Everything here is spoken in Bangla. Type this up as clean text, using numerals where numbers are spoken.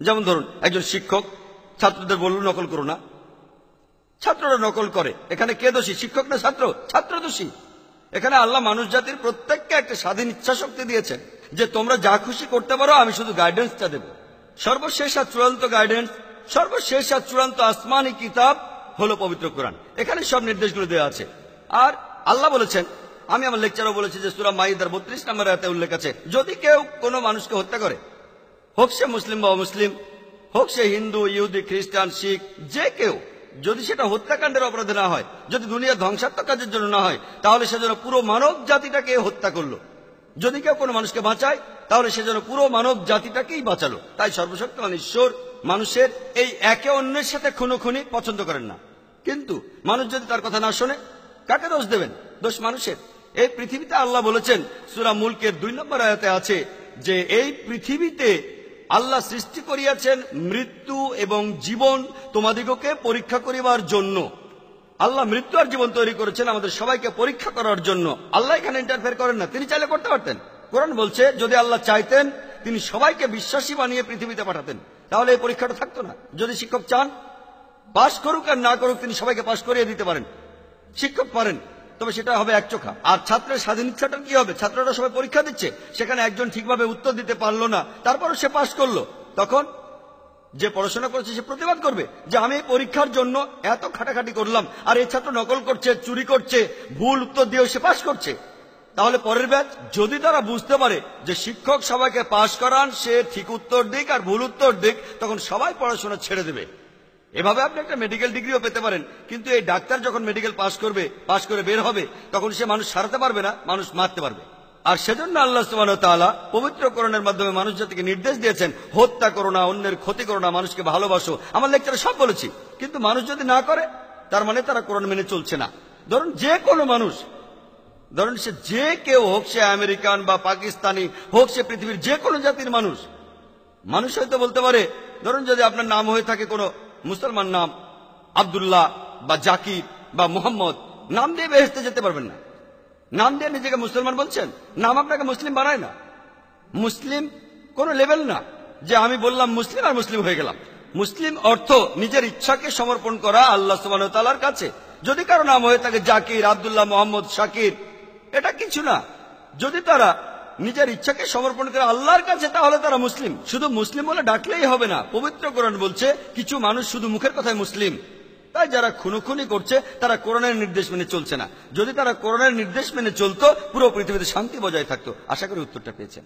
যেমন ধরুন, একজন শিক্ষক ছাত্রদের বলল নকল করো না, ছাত্ররা নকল করে। এখানে কে দোষী, শিক্ষক না ছাত্র? ছাত্র দোষী। এখানে আল্লাহ মানুষ জাতির প্রত্যেককে একটা স্বাধীন ইচ্ছা শক্তি দিয়েছেন যে তোমরা যা খুশি করতে পারো, আমি শুধু গাইডেন্সটা দেব। সর্বশেষ আর চূড়ান্ত গাইডেন্স, সর্বশেষ আর চূড়ান্ত আসমানি কিতাব হলো পবিত্র কোরআন। এখানে সব নির্দেশগুলো দেওয়া আছে। আর আল্লাহ বলেছেন, আমি আমার লেকচারও বলেছি যে সূরা মাইদার 32 নম্বর আয়াতে উল্লেখ আছে, যদি কেউ কোনো মানুষকে হত্যা করে, হোক সে মুসলিম বা অমুসলিম, হোক সে হিন্দু, ইহুদি, খ্রিস্টান, শিখ, যে কেউ, যদি সেটা হত্যাকাণ্ডের অপরাধে না হয়, যদি দুনিয়া ধ্বংসাত্মক কাজের জন্য না হয়, তাহলে সেজন্য পুরো মানব জাতিটাকে হত্যা করলো। যদি কেউ কোনো মানুষকে বাঁচায়, তাহলে সেজন্য পুরো মানব জাতিটাকেই বাঁচালো। তাই সর্বশক্তিমান ঈশ্বর মানুষের এই একে অন্যের সাথে খুনোখুনি পছন্দ করেন না। কিন্তু মানুষ যদি তার কথা না শোনে, কাকে দোষ দেবেন? দোষ মানুষের। এই পৃথিবীতে আল্লাহ বলেছেন, সূরা মুলকের 2 নম্বর আয়াতে আছে যে এই পৃথিবীতে আল্লাহ সৃষ্টি করিয়াছেন মৃত্যু এবং জীবন তোমাদিগকে পরীক্ষা করিবার জন্য। আল্লাহ মৃত্যু আর জীবন তৈরি করেছেন আমাদের সবাইকে পরীক্ষা করার জন্য। আল্লাহ এখানে ইন্টারফেয়ার করেন না, তিনি চাইলে করতে পারতেন। কোরআন বলছে যদি আল্লাহ চাইতেন তিনি সবাইকে বিশ্বাসী বানিয়ে পৃথিবীতে পাঠাতেন, তাহলে এই পরীক্ষাটা থাকতো না। যদি শিক্ষক চান পাশ করুক আর না করুক, তিনি সবাইকে পাশ করিয়ে দিতে পারেন। শিক্ষক পারেন, তবে সেটা হবে একচোখা। আর ছাত্রের স্বাধীন ইচ্ছাটা কি হবে? ছাত্ররা সবাই পরীক্ষা দিচ্ছে, সেখানে একজন ঠিকভাবে উত্তর দিতে পারলো না, তারপরও সে পাশ করলো। তখন যে পড়াশোনা করেছে সে প্রতিবাদ করবে যে আমি এই পরীক্ষার জন্য এত খাটাখাটি করলাম, আর এই ছাত্র নকল করছে, চুরি করছে, ভুল উত্তর দিয়েও সে পাশ করছে। তাহলে পরের ব্যাচ যদি তারা বুঝতে পারে যে শিক্ষক সবাইকে পাশ করান, সে ঠিক উত্তর দিক আর ভুল উত্তর দিক, তখন সবাই পড়াশোনা ছেড়ে দেবে। এভাবে আপনি একটা মেডিকেল ডিগ্রিও পেতে পারেন, কিন্তু এই ডাক্তার যখন মেডিকেল পাশ করবে, পাশ করে বের হবে, তখন সে মানুষ সারাতে পারবে না, মানুষ মারতে পারবে। আর সেজন্য আল্লাহ সুবহানাহু ওয়া তাআলা পবিত্র কোরআনের মাধ্যমে মানুষ জাতিকে নির্দেশ দিয়েছেন, হত্যা করো না, অন্যের ক্ষতি করো না, মানুষকে ভালোবাসো। আমার লেকচারে সব বলেছি। কিন্তু মানুষ যদি না করে, তার মানে তারা কোরআন মেনে চলছে না। ধরুন যে কোনো মানুষ, ধরুন সে যে কেউ হোক, সে আমেরিকান বা পাকিস্তানি হোক, সে পৃথিবীর যে কোনো জাতির মানুষ, মানুষ হয়তো বলতে পারে, ধরুন যদি আপনার নাম হয়ে থাকে কোনো মুসলমান নাম, আব্দুল্লাহ বা জাকির বা মোহাম্মদ, নাম দিয়ে বেহেশতে যেতে পারবেন না। নাম দিয়ে নিজেকে মুসলমান বলছেন, নাম আপনাকে মুসলিম বানায় না। মুসলিম কোন লেভেল না যে আমি বললাম মুসলিম আর মুসলিম হয়ে গেলাম। মুসলিম অর্থ নিজের ইচ্ছাকে সমর্পণ করা আল্লাহ সুবহানাহু ওয়া তাআলার কাছে। যদি কারো নাম হয়ে থাকে জাকির, আব্দুল্লাহ, মোহাম্মদ, শাকির, এটা কিছু না। যদি তারা নিজের ইচ্ছাকে সমর্পণ করে আল্লাহর কাছে, তাহলে তারা মুসলিম। শুধু মুসলিম বলে ডাকলেই হবে না। পবিত্র কোরআন বলছে কিছু মানুষ শুধু মুখের কথায় মুসলিম। তাই যারা খুনোখুনি করছে তারা কোরআনের নির্দেশ মেনে চলছে না। যদি তারা কোরআনের নির্দেশ মেনে চলতো, পুরো পৃথিবীতে শান্তি বজায় থাকতো। আশা করি উত্তরটা পেয়েছেন।